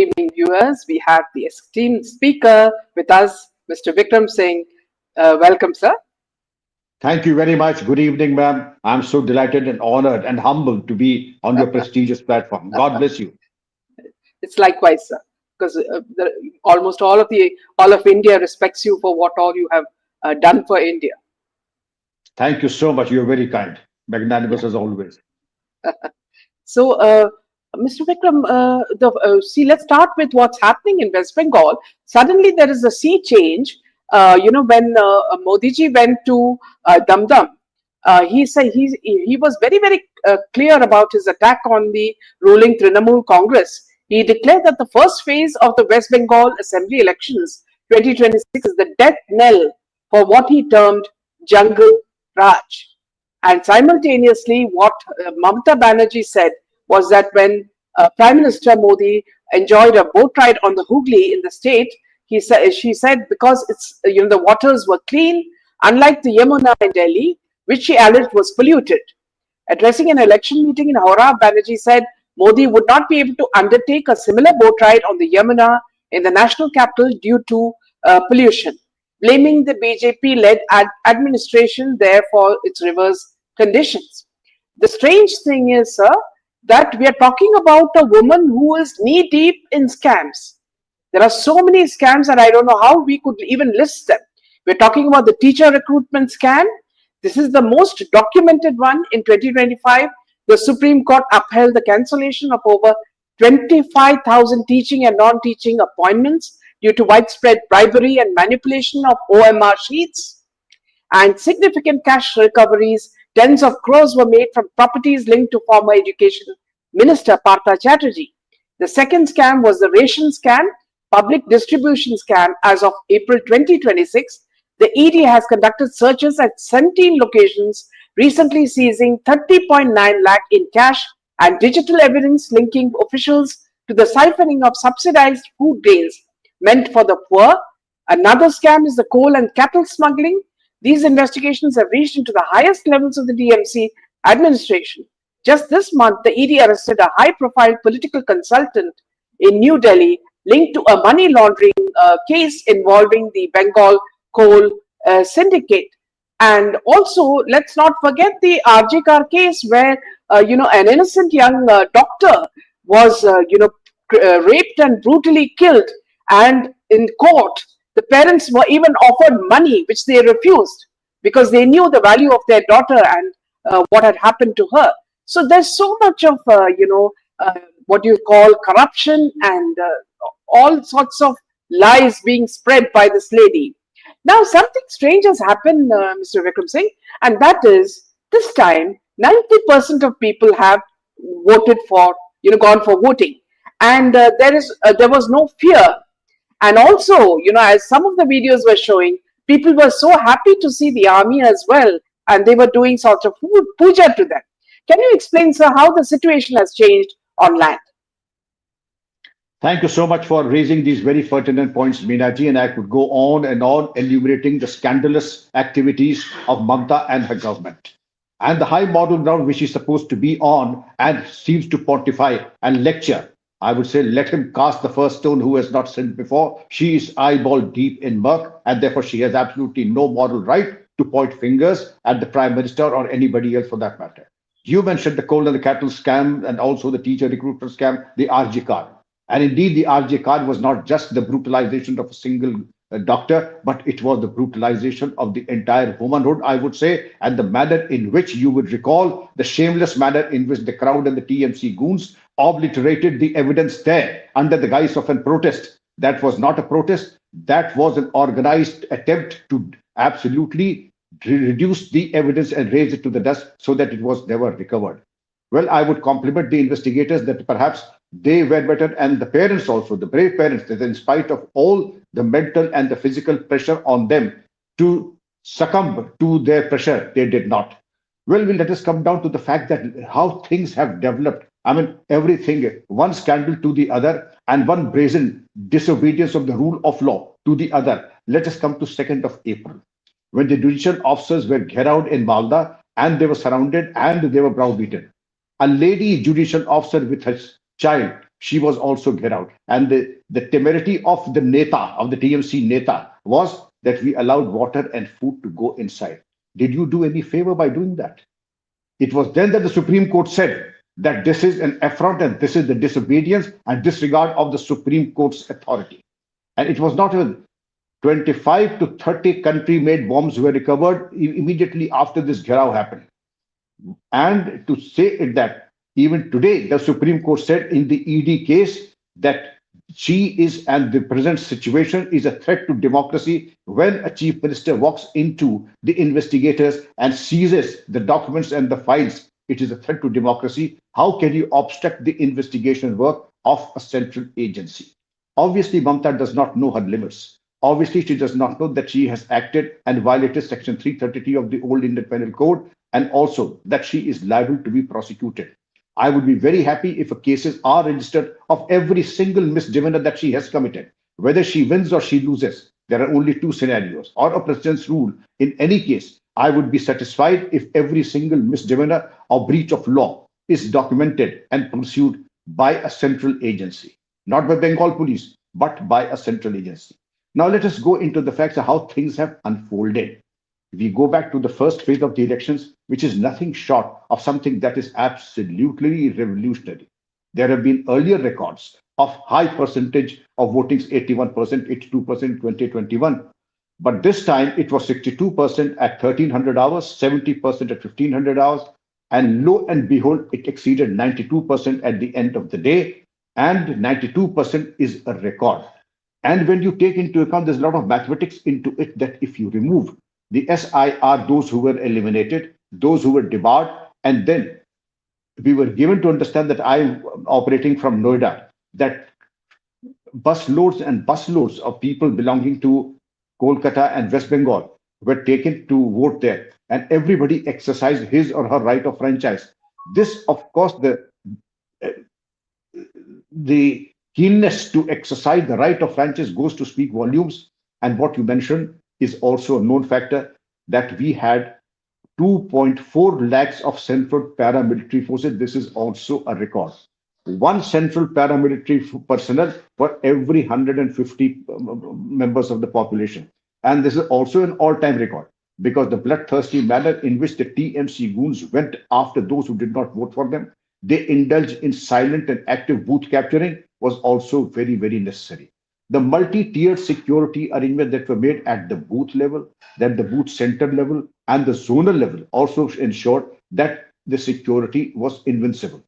evening, viewers. We have the esteemed speaker with us, Mr. Vikram Singh. Welcome, sir. Thank you very much. Good evening, ma'am. I'm so delighted and honored and humbled to be on your prestigious platform. God bless you. It's likewise, sir, because almost all of India respects you for what all you have done for India. Thank you so much. You're very kind. Magnanimous Yeah. as always. So, Mr. Vikram, see, let's start with what's happening in West Bengal. Suddenly, there is a sea change. When Modi ji went to Dum Dum, he said he was very clear about his attack on the ruling Trinamool Congress. He declared that the first phase of the West Bengal Assembly elections 2026 is the death knell for what he termed jungle Raj. And simultaneously, what Mamta Banerjee said was that when Prime Minister Modi enjoyed a boat ride on the Hooghly in the state, she said because the waters were clean, unlike the Yamuna in Delhi, which she alleged was polluted. Addressing an election meeting in Howrah, Banerjee said Modi would not be able to undertake a similar boat ride on the Yamuna in the national capital due to pollution, blaming the BJP-led administration there for its reverse conditions. The strange thing is, sir, that we are talking about a woman who is knee-deep in scams. There are so many scams and I don't know how we could even list them. We're talking about the teacher recruitment scam. This is the most documented one in 2025. The Supreme Court upheld the cancellation of over 25,000 teaching and non-teaching appointments due to widespread bribery and manipulation of OMR sheets. And significant cash recoveries, tens of crores were made from properties linked to former Education Minister Partha Chatterjee. The second scam was the ration scam, public distribution scam. As of April 2026, the ED has conducted searches at 17 locations, recently seizing 30.9 lakh in cash and digital evidence linking officials to the siphoning of subsidized food grains meant for the poor. Another scam is the coal and cattle smuggling. These investigations have reached into the highest levels of the DMC administration. Just this month, the ED arrested a high-profile political consultant in New Delhi linked to a money laundering case involving the Bengal coal syndicate. And also, let's not forget the RJ case where, an innocent young doctor was, raped and brutally killed. And in court, the parents were even offered money, which they refused because they knew the value of their daughter and what had happened to her. So there's so much of, what you call corruption and all sorts of lies being spread by this lady. Now, something strange has happened, Mr. Vikram Singh, and that is this time 90% of people have voted for, gone for voting, and there was no fear. And also, as some of the videos were showing, people were so happy to see the army as well, and they were doing sort of puja to them. Can you explain, sir, how the situation has changed on land? Thank you so much for raising these very pertinent points, Meenaji, and I could go on and on enumerating the scandalous activities of Mamta and her government. And the high model ground which she's supposed to be on and seems to pontify and lecture. I would say let him cast the first stone who has not sinned before. She is eyeball deep in murk, and therefore she has absolutely no moral right to point fingers at the Prime Minister or anybody else for that matter. You mentioned the coal and the cattle scam and also the teacher recruitment scam, the RG card. And indeed, the RJ card was not just the brutalization of a single doctor, but it was the brutalization of the entire womanhood, I would say, and the manner in which you would recall the shameless manner in which the crowd and the TMC goons obliterated the evidence there under the guise of a protest. That was not a protest. That was an organized attempt to absolutely reduce the evidence and raise it to the dust so that it was never recovered. Well, I would compliment the investigators that perhaps they were better, and the parents also, the brave parents, that in spite of all the mental and the physical pressure on them to succumb to their pressure, they did not. Well, let us come down to the fact that how things have developed. I mean, everything, one scandal to the other, and one brazen disobedience of the rule of law to the other. Let us come to 2nd of April, when the judicial officers were ghettoed in Malda and they were surrounded and they were browbeaten. A lady judicial officer with her child she was also get out. And the temerity of the Neta, of the TMC Neta, was that we allowed water and food to go inside. Did you do any favor by doing that? It was then that the Supreme Court said that this is an affront and this is the disobedience and disregard of the Supreme Court's authority. And it was not even 25 to 30 country made bombs were recovered immediately after this Gherao happened. And to say it that even today, the Supreme Court said in the ED case that she is, and the present situation is a threat to democracy when a chief minister walks into the investigators and seizes the documents and the files. It is a threat to democracy. How can you obstruct the investigation work of a central agency? Obviously, Mamta does not know her limits. Obviously, she does not know that she has acted and violated Section 333 of the old Indian Penal Code, and also that she is liable to be prosecuted. I would be very happy if cases are registered of every single misdemeanor that she has committed. Whether she wins or she loses, there are only two scenarios, or a president's rule. In any case, I would be satisfied if every single misdemeanor or breach of law is documented and pursued by a central agency, not by Bengal police, but by a central agency. Now let us go into the facts of how things have unfolded. We go back to the first phase of the elections, which is nothing short of something that is absolutely revolutionary. There have been earlier records of high percentage of votings, 81%, 82% 2021. But this time it was 62% at 1300 hours, 70% at 1500 hours, and lo and behold, it exceeded 92% at the end of the day, and 92% is a record. And when you take into account, there's a lot of mathematics into it, that if you remove the SIR, those who were eliminated, those who were debarred, and then we were given to understand that I'm operating from Noida, that busloads and busloads of people belonging to Kolkata and West Bengal were taken to vote there, and everybody exercised his or her right of franchise. This, of course, the keenness to exercise the right of franchise goes to speak volumes. And what you mentioned is also a known factor, that we had 2.4 lakhs of central paramilitary forces. This is also a record. One central paramilitary personnel for every 150 members of the population. And this is also an all-time record, because the bloodthirsty manner in which the TMC goons went after those who did not vote for them, they indulged in silent and active booth capturing, was also very, very necessary. The multi-tiered security arrangements that were made at the booth level, then the booth center level, and the zonal level also ensured that the security was invincible.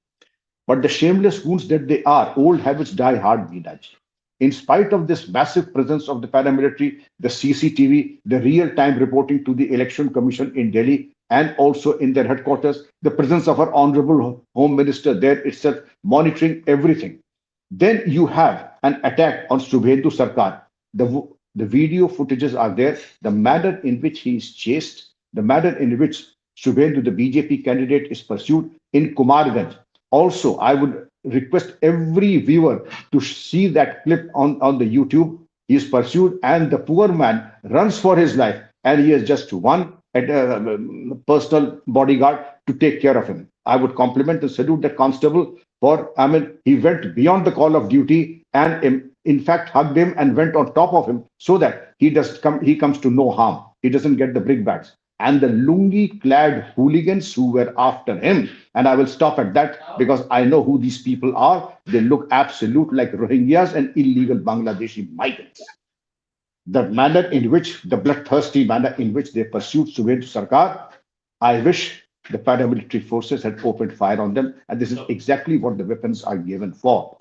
But the shameless goons that they are, old habits die hard, Meenaj. In spite of this massive presence of the paramilitary, the CCTV, the real-time reporting to the Election Commission in Delhi, and also in their headquarters, the presence of our Honorable Home Minister there itself, monitoring everything. Then you have an attack on Shubhendu Sarkar. The video footages are there. The manner in which he is chased, the manner in which Shubhendu, the BJP candidate, is pursued in Kumarganj. Also, I would request every viewer to see that clip on the YouTube. He is pursued, and the poor man runs for his life, and he has just one personal bodyguard to take care of him. I would compliment and salute the constable for, I mean, he went beyond the call of duty and in fact hugged him and went on top of him so that he comes to no harm. He doesn't get the brickbats. And the lungi clad hooligans who were after him, and I will stop at that because I know who these people are. They look absolute like Rohingyas and illegal Bangladeshi migrants. The manner in which, the bloodthirsty manner in which they pursued Shubhendu Sarkar, I wish the paramilitary forces had opened fire on them. And this is exactly what the weapons are given for,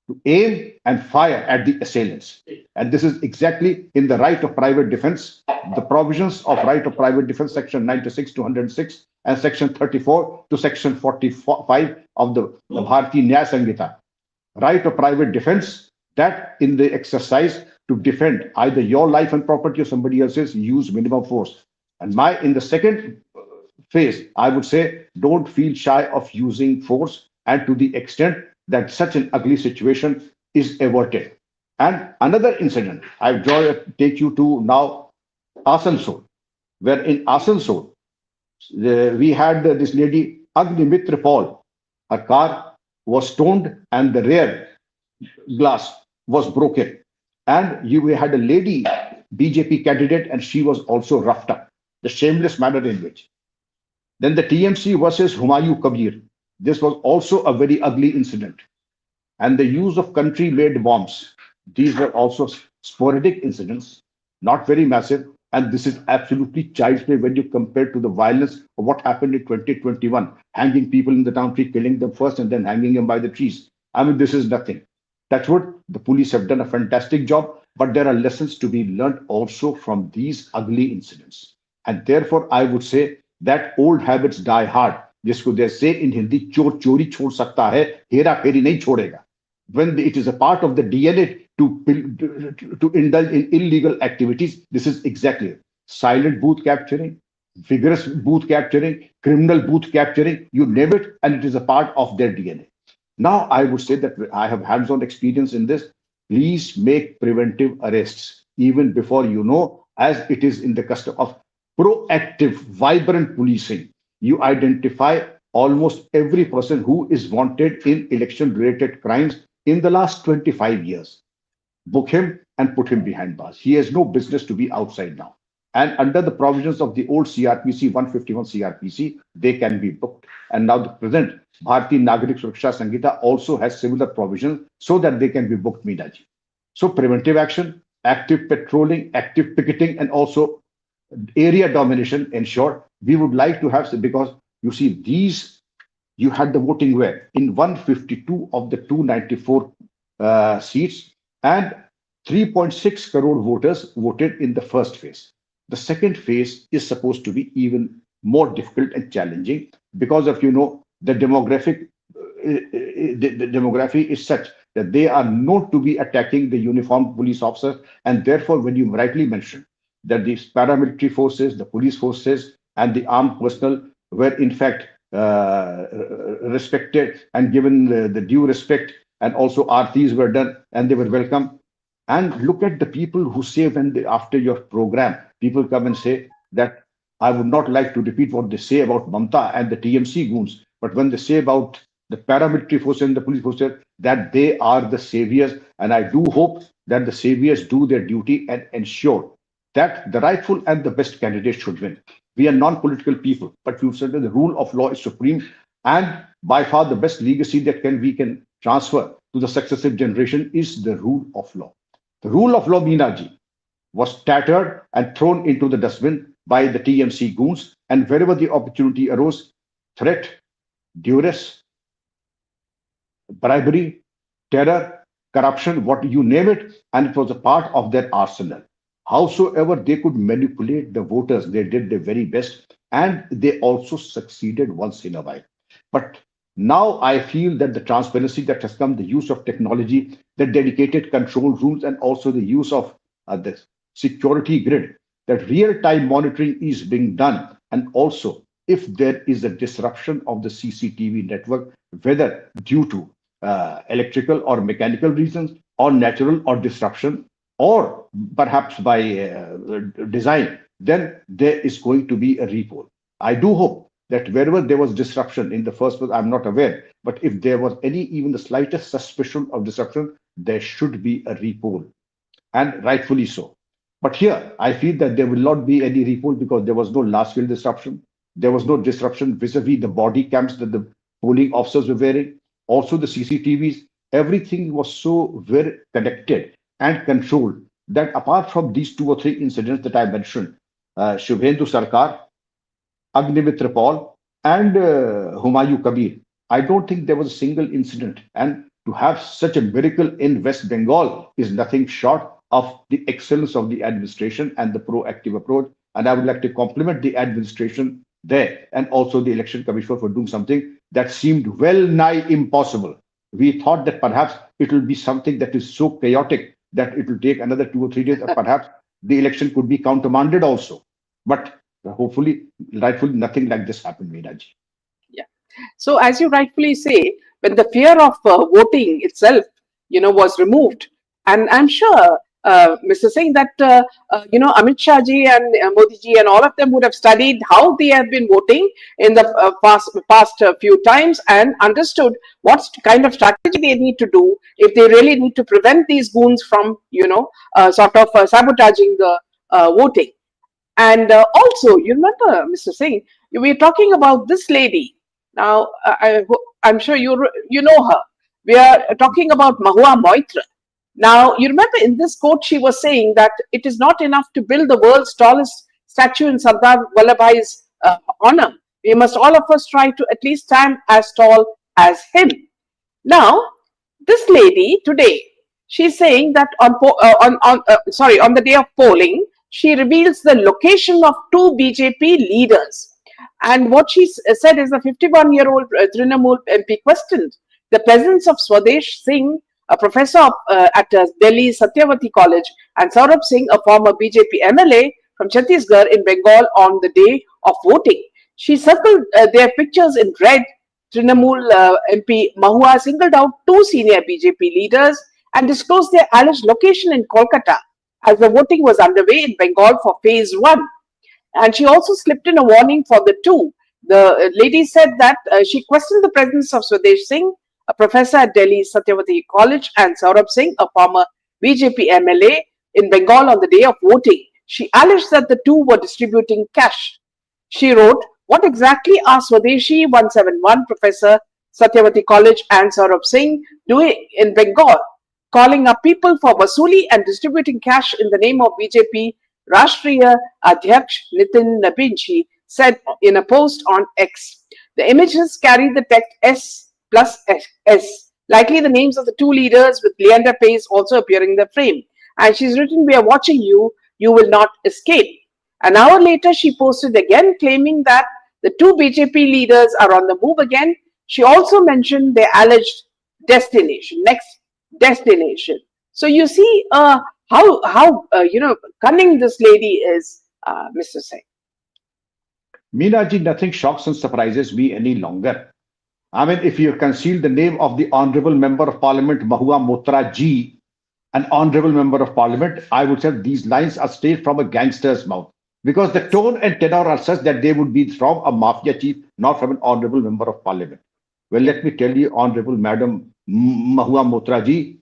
to aim and fire at the assailants. And this is exactly in the right of private defense, the provisions of right of private defense, section 96 to 106, and section 34 to section 45 of the Bharati Nyaya Sanhita. Right of private defense, that in the exercise to defend either your life and property or somebody else's, use minimum force. And in the second phase, I would say, don't feel shy of using force, and to the extent that such an ugly situation is averted. And another incident, take you to now Asansol, where in Asansol, we had this lady, Agni Mitra Paul. Her car was stoned and the rear glass was broken. And you had a lady BJP candidate, and she was also roughed up. The shameless manner in which. Then the TMC versus Humayun Kabir. This was also a very ugly incident. And the use of country made bombs. These were also sporadic incidents, not very massive. And this is absolutely child's play when you compare to the violence of what happened in 2021, hanging people in the town tree, killing them first, and then hanging them by the trees. I mean, this is nothing. That's what the police have done a fantastic job, but there are lessons to be learned also from these ugly incidents. And therefore, I would say that old habits die hard. जिसको they say in Hindi, चोर चोरी छोड़ सकता है, हेरा फेरी नहीं छोड़ेगा. When it is a part of the DNA to indulge in illegal activities, this is exactly it. Silent booth capturing, vigorous booth capturing, criminal booth capturing, you name it, and it is a part of their DNA. Now, I would say that I have hands on experience in this. Please make preventive arrests even before you know, as it is in the custom of proactive, vibrant policing. You identify almost every person who is wanted in election related crimes in the last 25 years. Book him and put him behind bars. He has no business to be outside now. And under the provisions of the old CRPC, 151 CRPC, they can be booked. And now the present Bharati Nagarik Suraksha Sanghita also has similar provisions so that they can be booked, Meenaji. So preventive action, active patrolling, active picketing, and also area domination ensured. We would like to have, because you see, these, you had the voting where in 152 of the 294 seats, and 3.6 crore voters voted in the first phase. The second phase is supposed to be even more difficult and challenging because of, the demographic. The demography is such that they are known to be attacking the uniformed police officers, and therefore, when you rightly mentioned that these paramilitary forces, the police forces, and the armed personnel were in fact respected and given the due respect, and also artis were done and they were welcome. And look at the people who say when after your program, people come and say that I would not like to repeat what they say about Mamta and the TMC goons, but when they say about the paramilitary forces and the police forces, that they are the saviors. And I do hope that the saviors do their duty and ensure that the rightful and the best candidate should win. We are non-political people, but we've said that the rule of law is supreme, and by far the best legacy that we can transfer to the successive generation is the rule of law. The rule of law, Meenaji, was tattered and thrown into the dustbin by the TMC goons, and wherever the opportunity arose, threat, duress, bribery, terror, corruption, what you name it, and it was a part of their arsenal. Howsoever they could manipulate the voters, they did their very best, and they also succeeded once in a while. But now I feel that the transparency that has come, the use of technology, the dedicated control rooms, and also the use of the security grid, that real-time monitoring is being done. And also, if there is a disruption of the CCTV network, whether due to electrical or mechanical reasons, or natural or disruption, or perhaps by design, then there is going to be a repoll. I do hope that wherever there was disruption in the first place, I'm not aware, but if there was any, even the slightest suspicion of disruption, there should be a repoll, and rightfully so. But here, I feel that there will not be any repoll because there was no large-scale disruption. There was no disruption vis-a-vis the body cams that the polling officers were wearing. Also, the CCTVs, everything was so well connected and controlled that apart from these two or three incidents that I mentioned, Shubhendu Sarkar, Agnimitra Paul, and Humayun Kabir, I don't think there was a single incident. And to have such a miracle in West Bengal is nothing short of the excellence of the administration and the proactive approach. And I would like to compliment the administration there and also the election commissioner for doing something that seemed well nigh impossible. We thought that perhaps it will be something that is so chaotic that it will take another 2 or 3 days, or perhaps the election could be countermanded also. But hopefully, rightfully, nothing like this happened, Meenaji. Yeah. So, as you rightfully say, when the fear of voting itself, was removed, and I'm sure Mr. Singh, that Amit Shah ji and Modi ji and all of them would have studied how they have been voting in the past few times and understood what kind of strategy they need to do if they really need to prevent these goons from, sort of sabotaging the voting. And also, you remember, Mr. Singh, we were talking about this lady. Now, I'm sure you know her. We are talking about Mahua Moitra. Now, you remember in this quote, she was saying that it is not enough to build the world's tallest statue in Sardar Vallabhai's honor. We must all of us try to at least stand as tall as him. Now, this lady today, she's saying that on the day of polling, she reveals the location of two BJP leaders. And what she said is the 51-year-old Trinamool MP questioned the presence of Swadesh Singh, a professor at Delhi Satyavati College, and Saurabh Singh, a former BJP MLA from Chhattisgarh in Bengal on the day of voting. She circled their pictures in red. Trinamool MP Mahua singled out two senior BJP leaders and disclosed their alleged location in Kolkata as the voting was underway in Bengal for phase one. And she also slipped in a warning for the two. The lady said that she questioned the presence of Swadesh Singh, a professor at Delhi Satyavati College, and Saurabh Singh, a former BJP MLA, in Bengal on the day of voting. She alleged that the two were distributing cash. She wrote, "What exactly are Swadeshi 171, Professor Satyavati College, and Saurabh Singh doing in Bengal? Calling up people for Vasuli and distributing cash in the name of BJP Rashtriya Adhyaksh Nitin Nabinji," said in a post on X. The images carry the text S plus S, likely the names of the two leaders, with Leander Pace also appearing in the frame. And she's written, "We are watching you. You will not escape." An hour later, she posted again, claiming that the two BJP leaders are on the move again. She also mentioned their alleged next destination. So you see how cunning this lady is, Mr. Singh. Meenaji, nothing shocks and surprises me any longer. I mean, if you conceal the name of the Honorable Member of Parliament, Mahua Moitra ji, an Honorable Member of Parliament, I would say these lines are straight from a gangster's mouth. Because the Yes. tone and tenor are such that they would be from a mafia chief, not from an Honorable Member of Parliament. Well, Yeah. let me tell you, Honorable Madam Mahua Moitra ji,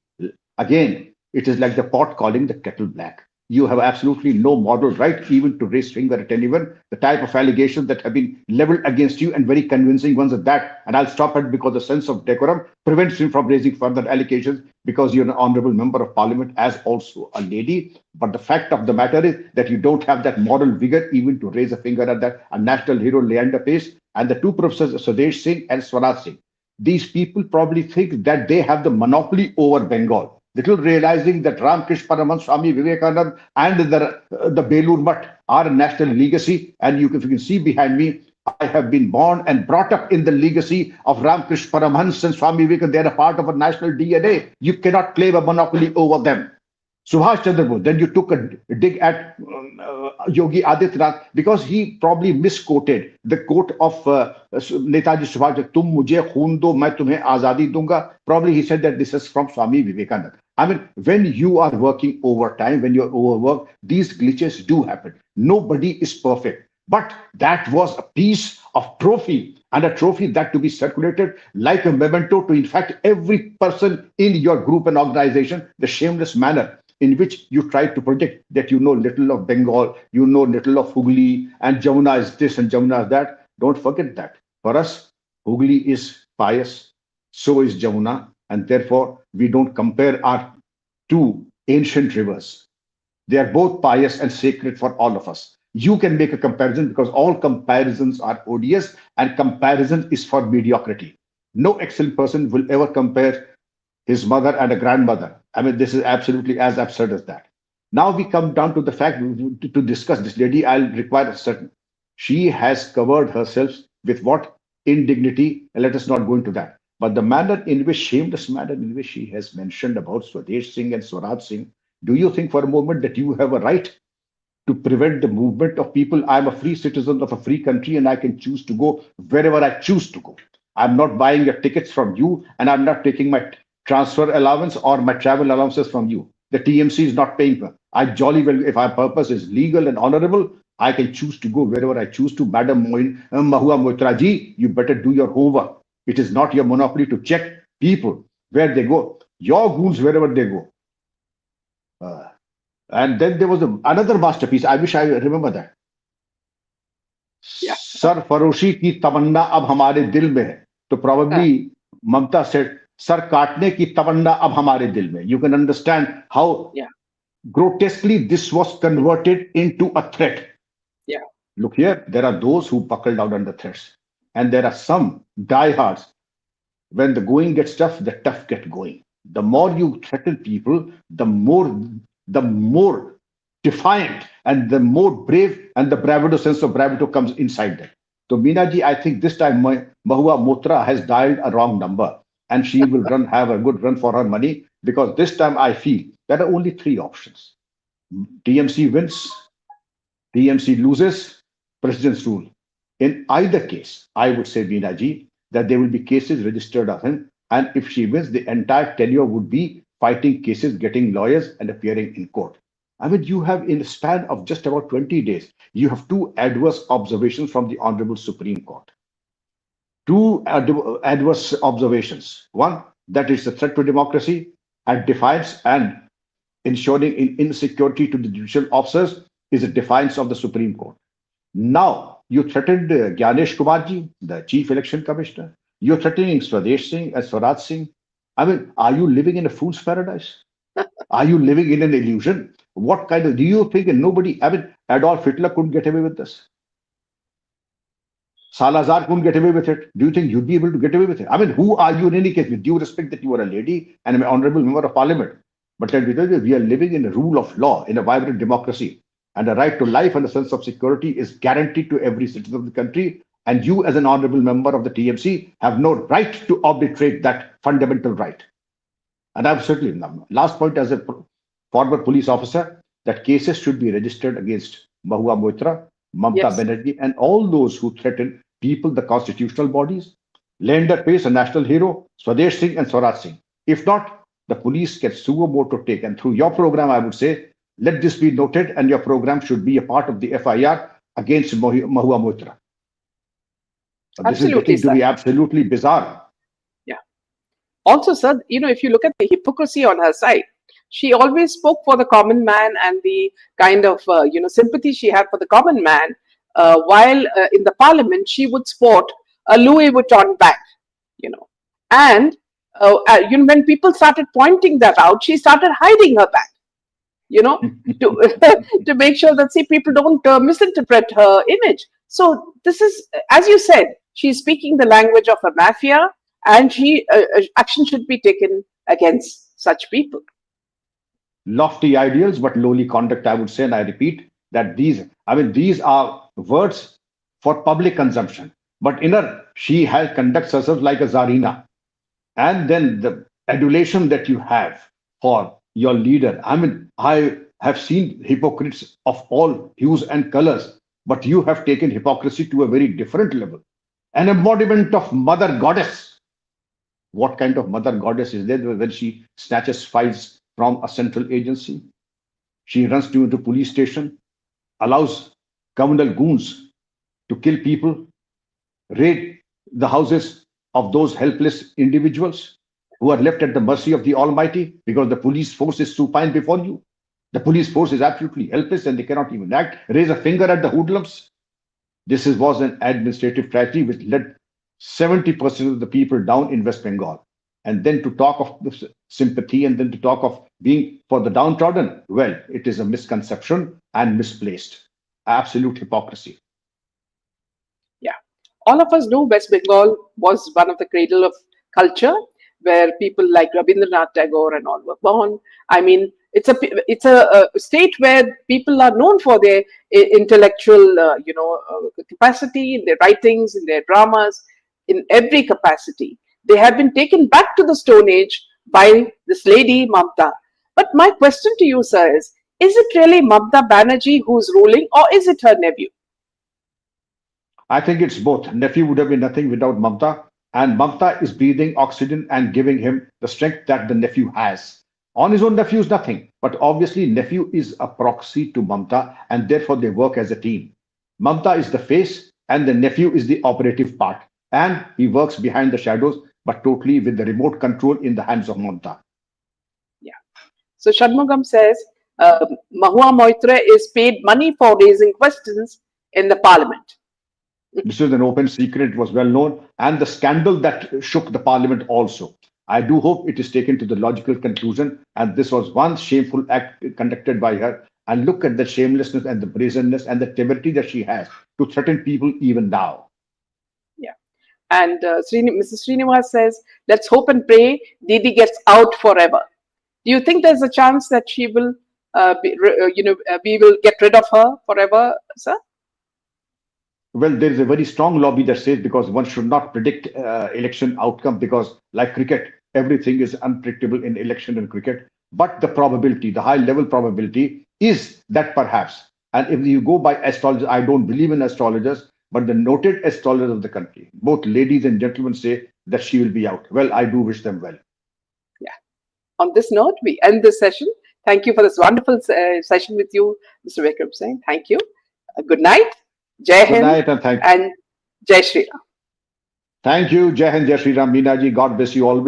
again, it is like the pot calling the kettle black. You have absolutely no moral right even to raise finger at anyone. The type of allegations that have been leveled against you, and very convincing ones at that. And I'll stop it because the sense of decorum prevents you from raising further allegations because you're an honorable member of parliament as also a lady. But the fact of the matter is that you don't have that moral vigor even to raise a finger at that. A national hero, Leander Pace, and the two professors, Swadesh Singh and Swaraj Singh. These people probably think that they have the monopoly over Bengal, little realizing that Ramkrishna Paramahans, Swami Vivekananda, and the Belur Mutt are a national legacy. And if you can see behind me, I have been born and brought up in the legacy of Ramkrishna Paramahans and Swami Vivekananda. They are a part of a national DNA. You cannot claim a monopoly over them. Subhash Chandra Bose, then you took a dig at Yogi Adityanath because he probably misquoted the quote of Netaji Subhash, "Tum mujhe khoon do, main tumhe azadi dunga." Probably he said that this is from Swami Vivekananda. I mean, when you are working overtime, when you're overworked, these glitches do happen. Nobody is perfect. But that was a piece of trophy, and a trophy that to be circulated like a memento to, in fact, every person in your group and organization, the shameless manner in which you try to project that you know little of Bengal, you know little of Hooghly, and Jamuna is this and Jamuna is that. Don't forget that. For us, Hooghly is pious, so is Jamuna, and therefore we don't compare our two ancient rivers. They are both pious and sacred for all of us. You can make a comparison because all comparisons are odious, and comparison is for mediocrity. No excellent person will ever compare his mother and a grandmother. I mean, this is absolutely as absurd as that. Now we come down to the fact to discuss this lady. I'll require a certain. She has covered herself with what indignity, and let us not go into that. But the manner in which, shameless manner in which she has mentioned about Swadesh Singh and Swaraj Singh, do you think for a moment that you have a right to prevent the movement of people? I'm a free citizen of a free country and I can choose to go wherever I choose to go. I'm not buying your tickets from you and I'm not taking my transfer allowance or my travel allowances from you. the TMC is not paying for. I jolly well, if our purpose is legal and honorable, I can choose to go wherever I choose to. Madam Mahua Moitra ji, you better do your homework. It is not your monopoly to check people where they go. Your goons wherever they go. Uh, and then there was another masterpiece. I wish I remember that. Yeah. सरफरोशी की तमन्ना अब हमारे दिल में है तो Uh, probably Mamta said sir काटने की तमन्ना अब हमारे दिल में. You can understand how yeah. grotesquely this was converted into a threat. Yeah. Look here, there are those who buckle down under threats, and there are some diehards. When the going gets tough, the tough get going. The more you threaten people, the more defiant and the more brave and the bravado sense of bravado comes inside them. So Meenaji, I think this time Mahua Motra has dialed a wrong number and she will have a good run for her money because this time I feel there are only three options. TMC wins, TMC loses, president's rule. In either case, I would say, Meenaji, that there will be cases registered of him. And if she wins, the entire tenure would be fighting cases, getting lawyers, and appearing in court. I mean, you have in the span of just about 20 days, you have two adverse observations from the Honorable Supreme Court. Two adverse observations. One, that is a threat to democracy and defiance and ensuring insecurity to the judicial officers is a defiance of the Supreme Court. Now, you threatened Gyanesh Kumarji, the Chief Election Commissioner. You're threatening Swadesh Singh and Swaraj Singh. I mean, are you living in a fool's paradise? Are you living in an illusion? What kind of, do you think nobody, I mean, Adolf Hitler couldn't get away with this? Salazar couldn't get away with it. Do you think you'd be able to get away with it? I mean, who are you in any case? With due respect that you are a lady and an honorable member of parliament. But let me tell you, we are living in a rule of law, in a vibrant democracy. And the right to life and a sense of security is guaranteed to every citizen of the country. And you, as an honorable member of the TMC, have no right to arbitrate that fundamental right. And absolutely, last point as a former police officer, that cases should be registered against Mahua Moitra, Mamta Yes. Banerjee, and all those who threaten people, the constitutional bodies, Leander Pace, a national hero, Swadesh Singh and Swaraj Singh. If not, the police get suo moto take. And through your program, I would say, let this be noted, and your program should be a part of the FIR against Mahua Moitra. This is Absolutely, getting to sir. be absolutely bizarre. Yeah. Also, sir, if you look at the hypocrisy on her side, she always spoke for the common man and the kind of, sympathy she had for the common man, while in the parliament, she would sport a Louis Vuitton bag, you know. And, when people started pointing that out, she started hiding her bag, to, to make sure that, see, people don't misinterpret her image. So this is, as you said, she's speaking the language of a mafia, and action should be taken against such people. Lofty ideals, but lowly conduct, I would say. And I repeat that these are words for public consumption. But in her, she conducts herself like a Tsarina. And then the adulation that you have for your leader. I mean, I have seen hypocrites of all hues and colors, but you have taken hypocrisy to a very different level. An embodiment of Mother Goddess. What kind of Mother Goddess is there when she snatches files from a central agency? She runs to into police station, allows communal goons to kill people, raid the houses of those helpless individuals who are left at the mercy of the Almighty because the police force is supine before you. The police force is absolutely helpless and they cannot even act, raise a finger at the hoodlums. This was an administrative tragedy which led 70% of the people down in West Bengal. And then to talk of sympathy and then to talk of being for the downtrodden, well, it is a misconception and misplaced. Absolute hypocrisy. Yeah. All of us know West Bengal was one of the cradle of culture, where people like Rabindranath Tagore and all were born. I mean, it's a state where people are known for their intellectual, capacity in their writings, in their dramas, in every capacity. They have been taken back to the Stone Age by this lady Mamta. But my question to you, sir, is it really Mamta Banerjee who's ruling, or is it her nephew? I think it's both. Nephew would have been nothing without Mamta, and Mamta is breathing oxygen and giving him the strength that the nephew has. On his own, nephew is nothing. But obviously, nephew is a proxy to Mamta, and therefore they work as a team. Mamta is the face, and the nephew is the operative part. And he works behind the shadows, but totally with the remote control in the hands of Mamta. Yeah. So Shanmugam says Mahua Moitra is paid money for raising questions in the parliament. This was an open secret, it was well known, and the scandal that shook the parliament also. I do hope it is taken to the logical conclusion, and this was one shameful act conducted by her. And look at the shamelessness and the brazenness and the temerity that she has to threaten people even now. Yeah. And Mrs. Srinivas says, let's hope and pray Didi gets out forever. Do you think there's a chance that she will, we will get rid of her forever, sir? Well, there is a very strong lobby that says because one should not predict election outcome because, like cricket, everything is unpredictable in election and cricket. But the probability, the high level probability, is that perhaps. And if you go by astrologers, I don't believe in astrologers, but the noted astrologers of the country, both ladies and gentlemen, say that she will be out. Well, I do wish them well. Yeah. On this note, we end this session. Thank you for this wonderful session with you, Mr. Vikram Singh. Thank you. Good night. Jai Good Hind night and thank and Jai Shri Ram. Thank you. Jai Hind, Jai Shri Ram, Meena ji. God bless you always.